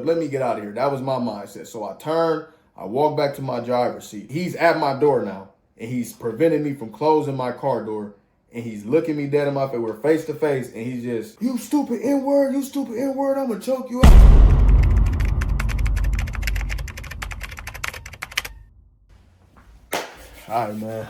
Let me get out of here. That was my mindset. So I turned, I walked back to my driver's seat. He's at my door now, and he's preventing me from closing my car door. And he's looking me dead in my face. We're face to face, and he's just, you stupid N-word, I'm gonna choke you out. All right, man.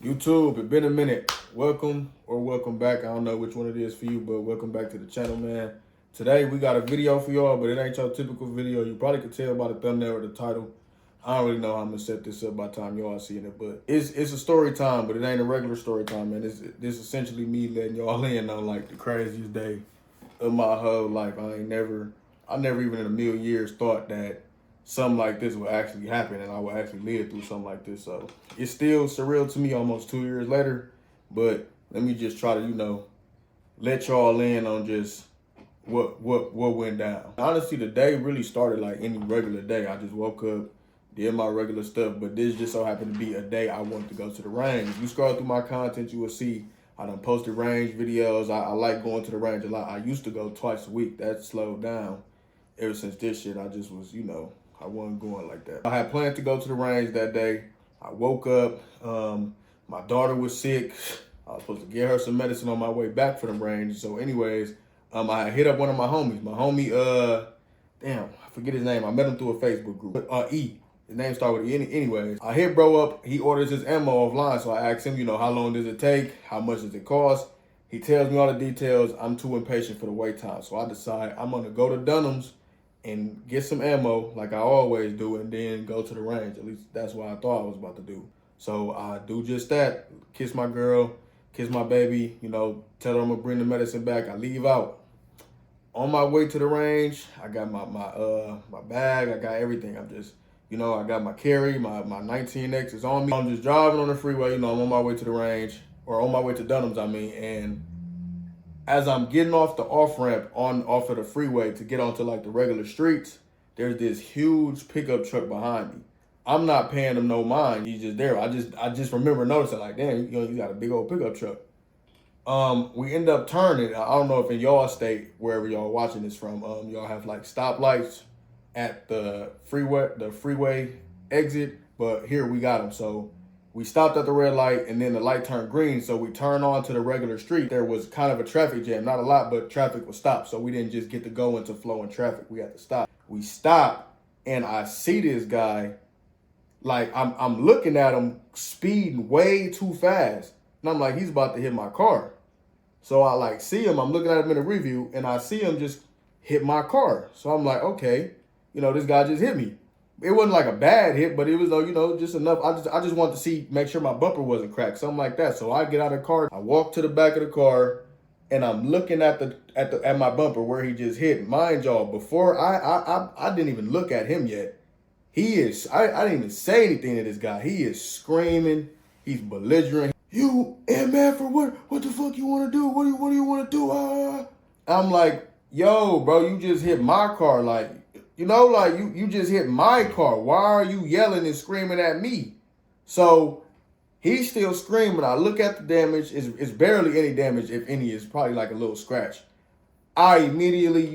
YouTube, it's been a minute. Welcome or welcome back. I don't know which one it is for you, but welcome back to the channel, man. Today, we got a video for y'all, but it ain't your typical video. You probably could tell by the thumbnail or the title. I don't really know how I'm gonna set this up by the time y'all seeing it, but it's a story time, but it ain't a regular story time, man. This essentially me letting y'all in on like the craziest day of my whole life. I never even in a million years thought that something like this would actually happen and I would actually live through something like this. So it's still surreal to me almost 2 years later, but let me just try to, let y'all in on just what went down. Honestly, the day really started like any regular day. I just woke up, did my regular stuff, but this just so happened to be a day I wanted to go to the range. If you scroll through my content, you will see I done posted range videos. I like going to the range a lot. I used to go twice a week. That slowed down ever since this shit. I just was, I wasn't going like that. I had planned to go to the range that day. I woke up, my daughter was sick. I was supposed to get her some medicine on my way back from the range. So anyways, I had hit up one of my homies. My homie, damn, I forget his name. I met him through a Facebook group. E. His name started with E. Anyways, I hit bro up. He orders his ammo offline. So I asked him, how long does it take? How much does it cost? He tells me all the details. I'm too impatient for the wait time. So I decide I'm going to go to Dunham's and get some ammo like I always do, and then go to the range. At least that's what I thought I was about to do. So I do just that. Kiss my girl, kiss my baby, tell her I'm gonna bring the medicine back. I leave out. On my way to the range, I got my bag, I got everything. I'm just, I got my carry, my 19X is on me. I'm just driving on the freeway, I'm on my way to the range, or on my way to Dunham's, and as I'm getting off the off-ramp off of the freeway to get onto like the regular streets, there's this huge pickup truck behind me. I'm not paying him no mind. He's just there. I just remember noticing like, damn, you got a big old pickup truck. We end up turning. I don't know if in y'all state, wherever y'all watching this from, y'all have like stoplights at the freeway exit, but here we got them. So we stopped at the red light and then the light turned green. So we turned on to the regular street. There was kind of a traffic jam, not a lot, but traffic was stopped. So we didn't just get to go into flowing traffic. We had to stop. We stopped and I see this guy, like I'm looking at him speeding way too fast. And I'm like, he's about to hit my car. So I like see him, I'm looking at him in the review and I see him just hit my car. So I'm like, okay, this guy just hit me. It wasn't like a bad hit, but it was, just enough. I just wanted to make sure my bumper wasn't cracked, something like that. So I get out of the car, I walk to the back of the car, and I'm looking at my bumper where he just hit. Mind y'all, before I didn't even look at him yet. I didn't even say anything to this guy. He is screaming, he's belligerent. You MF for what the fuck you want to do? What do you want to do? I'm like, yo, bro, you just hit my car, like. You just hit my car. Why are you yelling and screaming at me? So he's still screaming. I look at the damage. It's barely any damage, if any. It's probably like a little scratch. I immediately,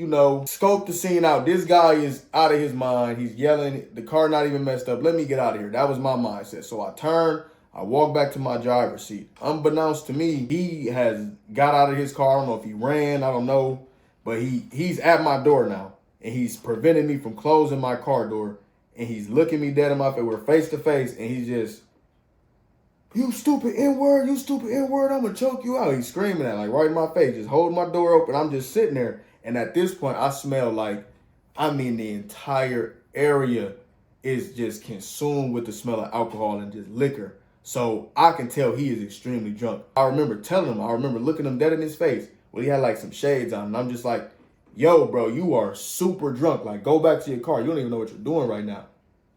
scope the scene out. This guy is out of his mind. He's yelling. The car not even messed up. Let me get out of here. That was my mindset. So I turned. I walked back to my driver's seat. Unbeknownst to me, he has got out of his car. I don't know if he ran. I don't know. But he's at my door now. And he's preventing me from closing my car door. And he's looking me dead in my face. We're face to face. And he's just, you stupid N-word, I'm gonna choke you out. He's screaming at, like, right in my face, just holding my door open. I'm just sitting there. And at this point, I smell like, the entire area is just consumed with the smell of alcohol and just liquor. So I can tell he is extremely drunk. I remember looking him dead in his face. Well, he had like some shades on. And I'm just like, yo, bro, you are super drunk. Like, go back to your car. You don't even know what you're doing right now.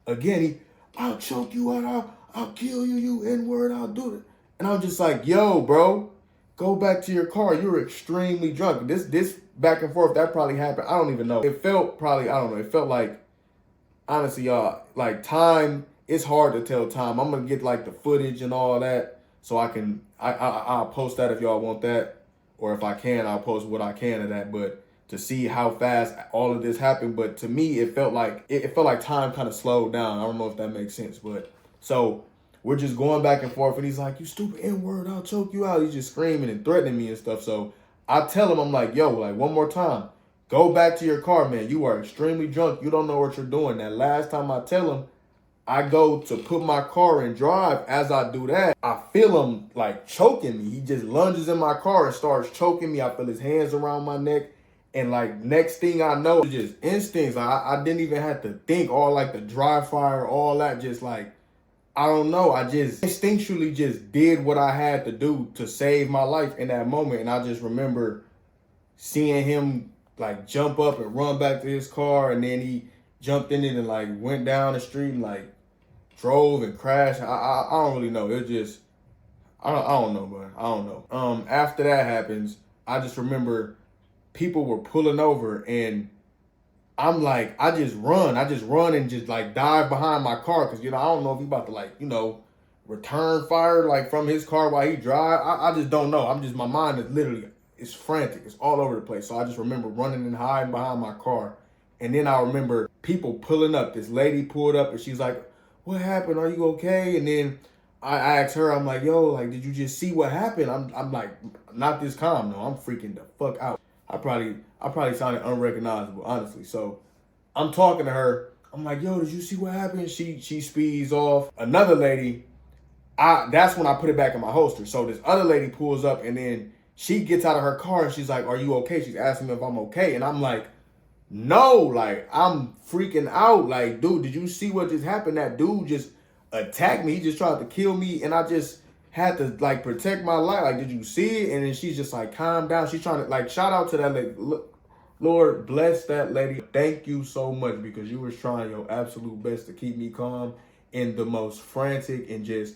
Again, I'll choke you out. I'll kill you, you N-word. I'll do it. And I'm just like, yo, bro, go back to your car. You're extremely drunk. This back and forth, that probably happened. I don't even know. It felt probably, I don't know. It felt like, honestly, y'all, like time, it's hard to tell time. I'm going to get like the footage and all that so I'll post that if y'all want that. Or if I can, I'll post what I can of that. But to see how fast all of this happened. But to me, it felt like time kind of slowed down. I don't know if that makes sense, but so we're just going back and forth, and he's like, "You stupid N-word, I'll choke you out." He's just screaming and threatening me and stuff. So I tell him, I'm like, "Yo, like one more time, go back to your car, man. You are extremely drunk. You don't know what you're doing." That last time I tell him, I go to put my car in drive. As I do that, I feel him like choking me. He just lunges in my car and starts choking me. I feel his hands around my neck. And like next thing I know, it's just instincts. I didn't even have to think, all like the dry fire, all that. Just like, I don't know. I just instinctually just did what I had to do to save my life in that moment. And I just remember seeing him like jump up and run back to his car. And then he jumped in it and like went down the street and like drove and crashed. I don't really know. It just, I don't know, man. I don't know. After that happens, I just remember people were pulling over and I'm like, I just run and just like dive behind my car. Cause I don't know if he about to like, return fire like from his car while he drive. I just don't know. My mind is literally, it's frantic. It's all over the place. So I just remember running and hiding behind my car. And then I remember people pulling up. This lady pulled up and she's like, "What happened? Are you okay?" And then I asked her, I'm like, "Yo, like, did you just see what happened?" I'm like, not this calm. No, I'm freaking the fuck out. I probably sounded unrecognizable, honestly. So I'm talking to her. I'm like, "Yo, did you see what happened?" She speeds off. Another lady, that's when I put it back in my holster. So this other lady pulls up and then she gets out of her car and she's like, "Are you okay?" She's asking me if I'm okay. And I'm like, "No," like I'm freaking out. Like, dude, did you see what just happened? That dude just attacked me. He just tried to kill me and I just had to like protect my life. Like, did you see it? And then she's just like, "Calm down." She's trying to like, shout out to that lady. Look, Lord bless that lady. Thank you so much because you was trying your absolute best to keep me calm in the most frantic and just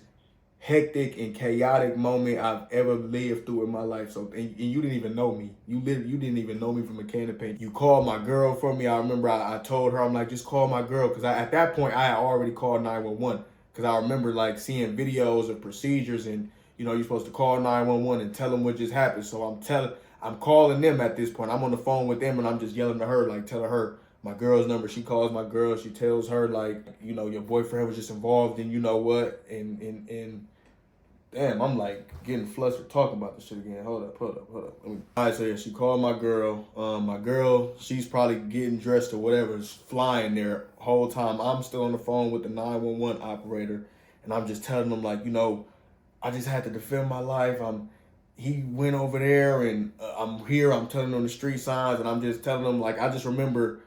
hectic and chaotic moment I've ever lived through in my life. So, and you didn't even know me. You didn't even know me from a can of paint. You called my girl for me. I remember I told her, I'm like, "Just call my girl." Because at that point, I had already called 911. Because I remember like seeing videos of procedures and, you're supposed to call 911 and tell them what just happened. So I'm calling them at this point. I'm on the phone with them and I'm just yelling to her, like telling her my girl's number. She calls my girl. She tells her like, "Your boyfriend was just involved in what." And damn, I'm like getting flustered talking about this shit again. Hold up. All right, so yeah, she called my girl. My girl, she's probably getting dressed or whatever, is flying there whole time. I'm still on the phone with the 911 operator, and I'm just telling them like, I just had to defend my life. He went over there, and I'm here. I'm telling them the street signs, and I'm just telling them like, I just remember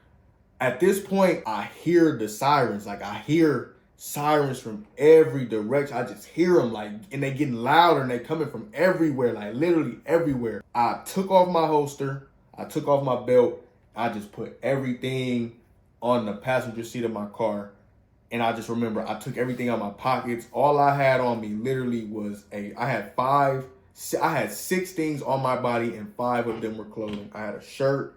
at this point, I hear the sirens. Like I hear sirens from every direction. I just hear them like, and they getting louder and they coming from everywhere, like literally everywhere. I took off my holster. I took off my belt. I just put everything on the passenger seat of my car. And I just remember I took everything out of my pockets. All I had on me literally was I had 6 things on my body and 5 of them were clothing. I had a shirt,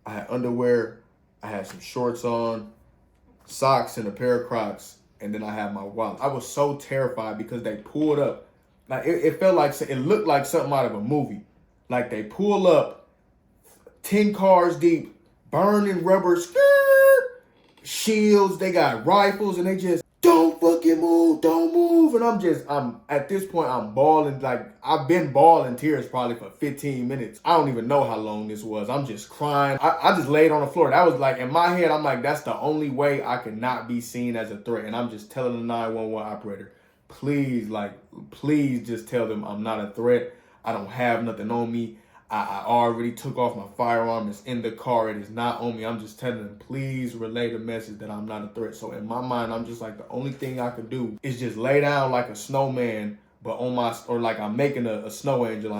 I had underwear, I had some shorts on, socks, and a pair of Crocs, and then I had my wallet. I was so terrified because they pulled up. Like it felt like, it looked like something out of a movie. Like they pull up 10 cars deep, burning rubber shields. They got rifles, and they just, "Don't fucking move, don't move." And I'm at this point, I'm bawling. Like I've been bawling tears probably for 15 minutes. I don't even know how long this was. I'm just crying. I just laid on the floor. That was like, in my head, I'm like, that's the only way I could not be seen as a threat. And I'm just telling the 911 operator, please just tell them I'm not a threat. I don't have nothing on me. I already took off my firearm. It's in the car. It is not on me. I'm just telling them, please relay the message that I'm not a threat. So in my mind, I'm just like, the only thing I could do is just lay down like a snowman, but or like I'm making a snow angel,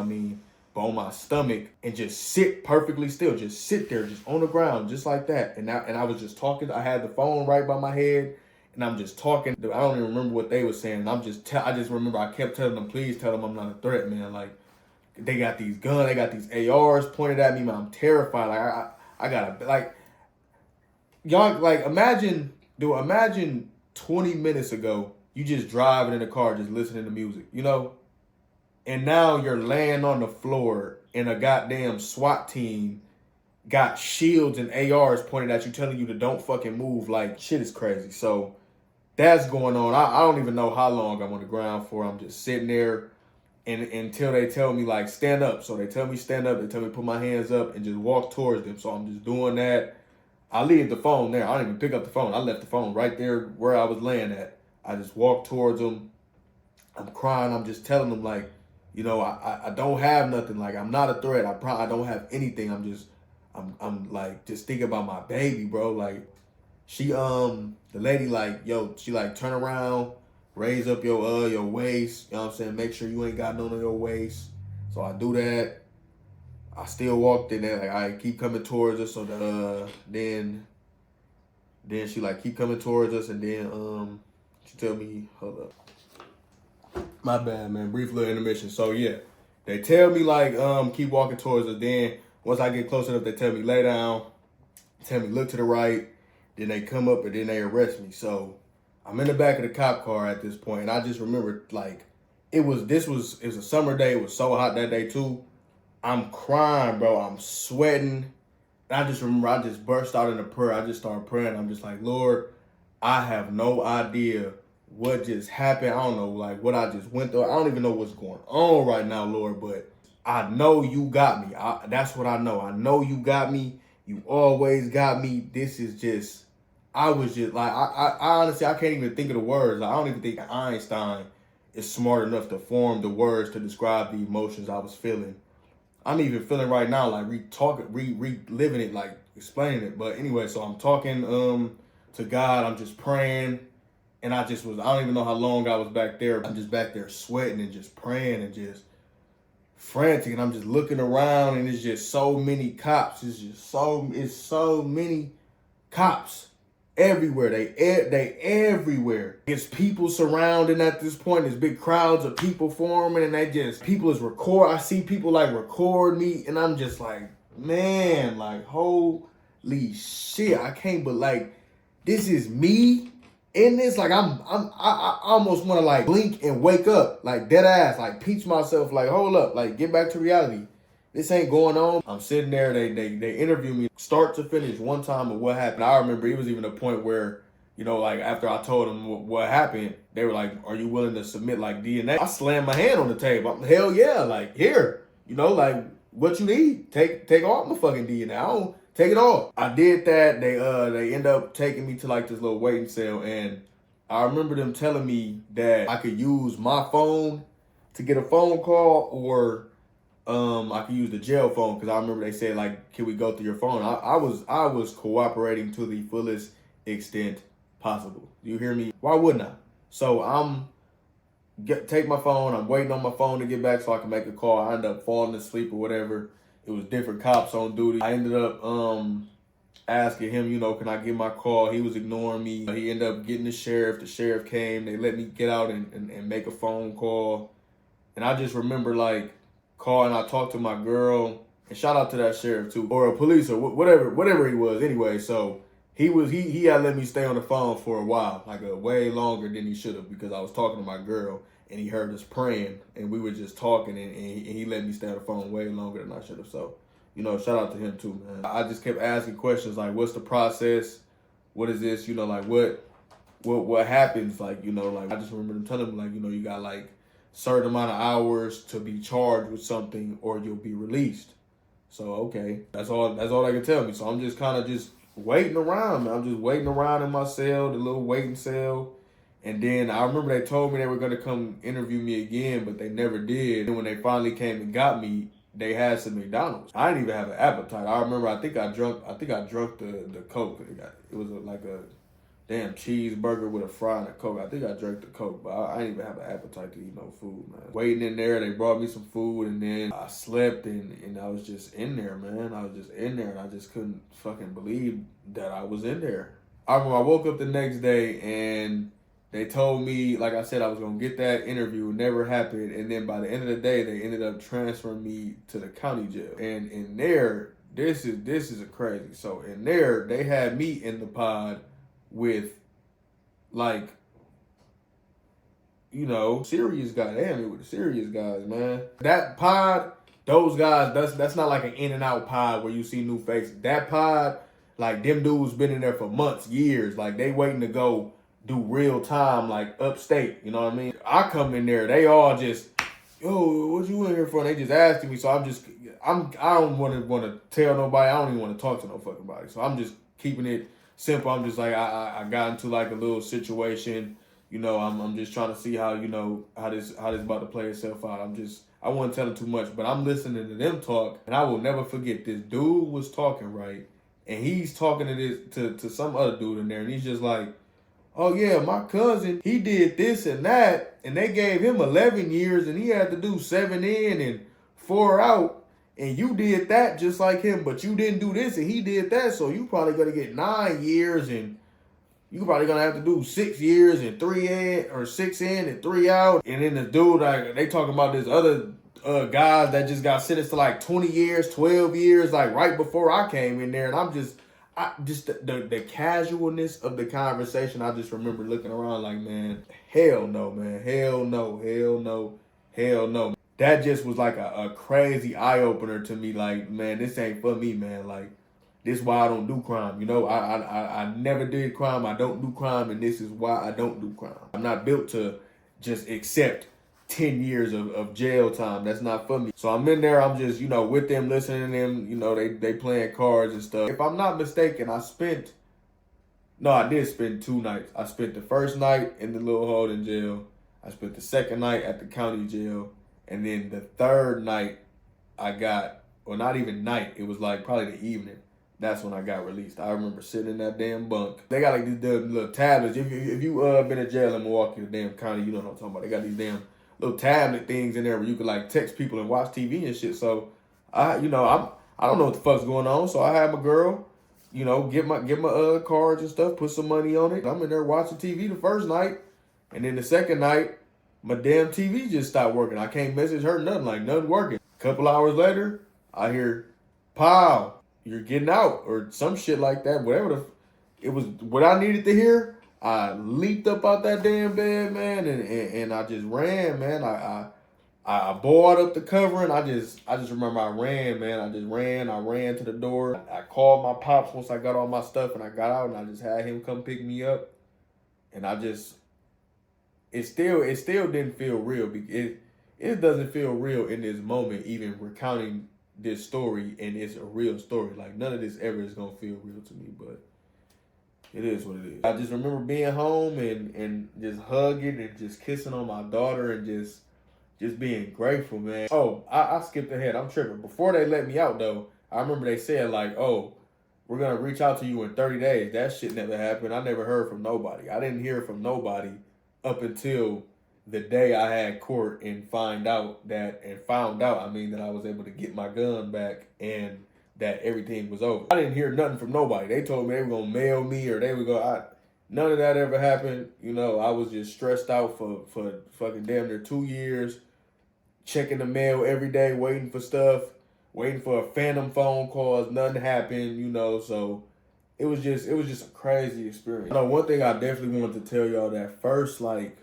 but on my stomach, and just sit perfectly still. Just sit there, just on the ground, just like that. And I was just talking. I had the phone right by my head, and I'm just talking. I don't even remember what they were saying. I just remember I kept telling them, please tell them I'm not a threat, man. Like, they got these guns, they got these ARs pointed at me, man. I'm terrified. Like I gotta, like, y'all, like, imagine 20 minutes ago, you just driving in a car, just listening to music, and now you're laying on the floor and a goddamn SWAT team got shields and ARs pointed at you, telling you to don't fucking move. Like, shit is crazy. So that's going on. I don't even know how long I'm on the ground for. I'm just sitting there and until they tell me like stand up. So they tell me stand up, they tell me put my hands up and just walk towards them. So I'm just doing that. I leave the phone there. I didn't even pick up the phone. I left the phone right there where I was laying at. I just walked towards them. I'm crying. I'm just telling them like, you know, I don't have nothing. Like, I'm not a threat. I don't have anything. I'm like just thinking about my baby, bro. Like, she the lady like, yo, she like turn around, raise up your waist, you know what I'm saying? Make sure you ain't got none on your waist. So I do that. I still walked in there, like I keep coming towards us, so then she like keep coming towards us, and then she tell me, hold up. My bad, man. Brief little intermission. So yeah. They tell me like keep walking towards us. Then once I get close enough, they tell me lay down, tell me look to the right. Then they come up and then they arrest me. So I'm in the back of the cop car at this point, and I just remember like it was a summer day. It was so hot that day too. I'm crying, bro. I'm sweating. And I just remember I just burst out in a prayer. I just started praying. I'm just like, Lord, I have no idea what just happened. I don't know like what I just went through. I don't even know what's going on right now, Lord, but I know you got me. That's what I know. I know you got me. You always got me. This is just, I was just like, I honestly, I can't even think of the words. Like, I don't even think Einstein is smart enough to form the words to describe the emotions I was feeling. I'm even feeling right now, like reliving it, like explaining it. But anyway, so I'm talking to God. I'm just praying, and I don't even know how long I was back there. I'm just back there sweating and just praying and just frantic, and I'm just looking around, and it's just so many cops. It's so many cops everywhere. They everywhere. It's people surrounding at this point. There's big crowds of people forming, and people is record. I see people like record me, and I'm just like, man, like holy shit, I can't. But like, this is me in this. Like I almost want to like blink and wake up, like dead ass, like peach myself, like hold up, like get back to reality. This ain't going on. I'm sitting there. They interview me start to finish one time of what happened. I remember it was even a point where, you know, like after I told them what happened, they were like, "Are you willing to submit like DNA?" I slammed my hand on the table. Hell yeah, like here, you know, like what you need. Take all my fucking DNA. I don't take it all. I did that. They end up taking me to like this little waiting cell, and I remember them telling me that I could use my phone to get a phone call, or I could use the jail phone, because I remember they said like, can we go through your phone? I was cooperating to the fullest extent possible. You hear me? Why wouldn't I? So take my phone. I'm waiting on my phone to get back so I can make a call. I ended up falling asleep or whatever. It was different cops on duty. I ended up asking him, you know, can I get my call? He was ignoring me. He ended up getting the sheriff. The sheriff came. They let me get out and make a phone call. And I just remember like calling. I talked to my girl, and shout out to that sheriff too, or a police, or whatever he was. Anyway, so he had let me stay on the phone for a while, like a way longer than he should have, because I was talking to my girl, and he heard us praying, and we were just talking, and he let me stay on the phone way longer than I should have. So, you know, shout out to him too, man. I just kept asking questions like, what's the process? What is this? You know, like what happens? Like, you know, like I just remember them telling me like, you know, you got like certain amount of hours to be charged with something, or you'll be released. So okay, that's all they can tell me. So I'm just kind of just waiting around. I'm just waiting around in my cell, the little waiting cell. And then I remember they told me they were gonna come interview me again, but they never did. And when they finally came and got me, they had some McDonald's. I didn't even have an appetite. I remember I think I drunk the Coke. It was like a damn cheeseburger with a fry and a Coke. I think I drank the Coke, but I didn't even have an appetite to eat no food, man. Waiting in there, they brought me some food, and then I slept, and I was just in there, man. I was just in there, and I just couldn't fucking believe that I was in there. I remember I woke up the next day, and they told me, like I said, I was going to get that interview. It never happened, and then by the end of the day, they ended up transferring me to the county jail. And in there, this is a crazy. So in there, they had me in the pod with, like, you know, serious guys. They had me with the serious guys, man. That pod those guys, that's not like an in and out pod where you see new faces. That pod, like them dudes been in there for months, years. Like they waiting to go do real time, like upstate. You know what I mean? I come in there, they all just, yo, what you in here for? And they just asking me, so I don't want to tell nobody. I don't even want to talk to no fucking body. So I'm just keeping it simple. I'm just like I got into like a little situation. You know, I'm just trying to see how, you know, how this about to play itself out. I wasn't telling too much, but I'm listening to them talk, and I will never forget this dude was talking, right, and he's talking to some other dude in there, and he's just like, oh yeah, my cousin, he did this and that, and they gave him 11 years, and he had to do 7 in and 4 out, and you did that just like him, but you didn't do this, and he did that, so you probably gonna get 9 years, and you probably gonna have to do 6 years and 3 in, or 6 in and 3 out. And then the dude, like, they talking about this other guys that just got sentenced to like 20 years, 12 years, like right before I came in there. And the casualness of the conversation, I just remember looking around like, man, hell no, man. Hell no, hell no, hell no. That just was like a crazy eye opener to me. Like, man, this ain't for me, man. Like, this is why I don't do crime. You know, I never did crime. I don't do crime, and this is why I don't do crime. I'm not built to just accept 10 years of jail time. That's not for me. So I'm in there. I'm just, you know, with them, listening to them. You know, they playing cards and stuff. If I'm not mistaken, I did spend 2 nights. I spent the first night in the little holding jail. I spent the second night at the county jail. And then the third night, or not even night, it was like probably the evening. That's when I got released. I remember sitting in that damn bunk. They got like these little tablets. If you been in jail in Milwaukee, the damn county, you know what I'm talking about. They got these damn little tablet things in there where you could like text people and watch TV and shit. So I don't know what the fuck's going on. So I had my girl, you know, get my cards and stuff, put some money on it. I'm in there watching TV the first night, and then the second night, my damn TV just stopped working. I can't message her nothing, like nothing working. A couple hours later, I hear, "Pow, you're getting out," or some shit like that. Whatever it was, what I needed to hear. I leaped up out that damn bed, man, and I just ran, man. I boarded up the cover, and I just remember I ran, man. I ran to the door. I called my pops once I got all my stuff, and I got out, and I just had him come pick me up, and it still didn't feel real. It doesn't feel real in this moment, even recounting this story, and it's a real story. Like, none of this ever is gonna feel real to me, but it is what it is. I just remember being home and just hugging and just kissing on my daughter and just being grateful, man. Oh, I skipped ahead. I'm tripping. Before they let me out, though, I remember they said, like, oh, we're going to reach out to you in 30 days. That shit never happened. I never heard from nobody. I didn't hear from nobody up until the day I had court and found out that I was able to get my gun back and that everything was over. I didn't hear nothing from nobody. They told me they were going to mail me or they would go, none of that ever happened. You know, I was just stressed out for fucking damn near 2 years, checking the mail every day, waiting for stuff, waiting for a phantom phone calls. Nothing happened, you know, so it was just a crazy experience. You know, one thing I definitely wanted to tell y'all, that first, like,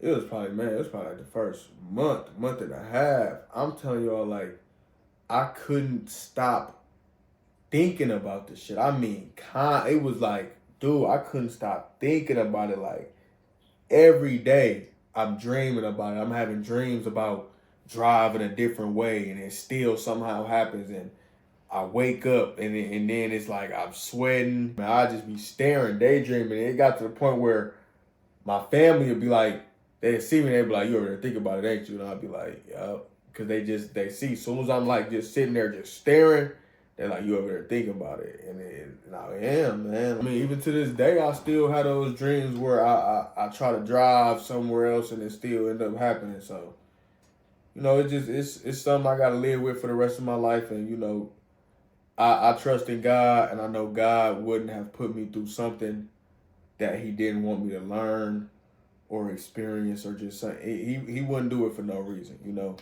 it was probably like the first month and a half. I'm telling y'all, like, I couldn't stop thinking about this shit. I mean, it was like, dude, I couldn't stop thinking about it. Like, every day I'm dreaming about it. I'm having dreams about driving a different way, and it still somehow happens. And I wake up, and then it's like I'm sweating. And I just be staring, daydreaming. It got to the point where my family would be like, they'd see me, they'd be like, "You over there think about it, ain't you?" And I'd be like, "Yeah." Because they see, as soon as I'm like just sitting there just staring, they're like, "You over there thinking about it." And I am, man. I mean, even to this day, I still have those dreams where I try to drive somewhere else and it still end up happening. So, you know, it's something I got to live with for the rest of my life. And, you know, I trust in God, and I know God wouldn't have put me through something that he didn't want me to learn or experience, or just something. He wouldn't do it for no reason, you know.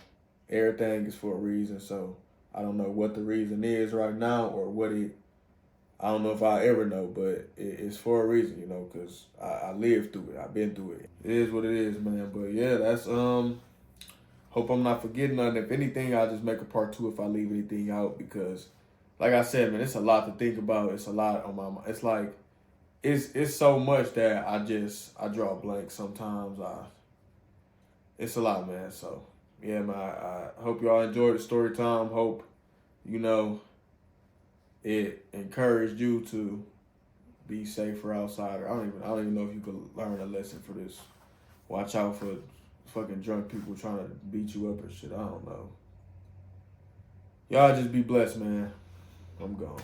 Everything is for a reason. So I don't know what the reason is right now, or I don't know if I ever know, but it's for a reason, you know, because I lived through it. I've been through it. It is what it is, man. But yeah, Hope I'm not forgetting nothing. If anything, I'll just make a part 2 if I leave anything out, because, like I said, man, it's a lot to think about. It's a lot on my mind. It's like, it's so much that I draw a blank sometimes. It's a lot, man. So yeah, man. I hope y'all enjoyed the story time. Hope it encouraged you to be safer outside. I don't even know if you could learn a lesson for this. Watch out for fucking drunk people trying to beat you up and shit. I don't know. Y'all just be blessed, man. I'm gone.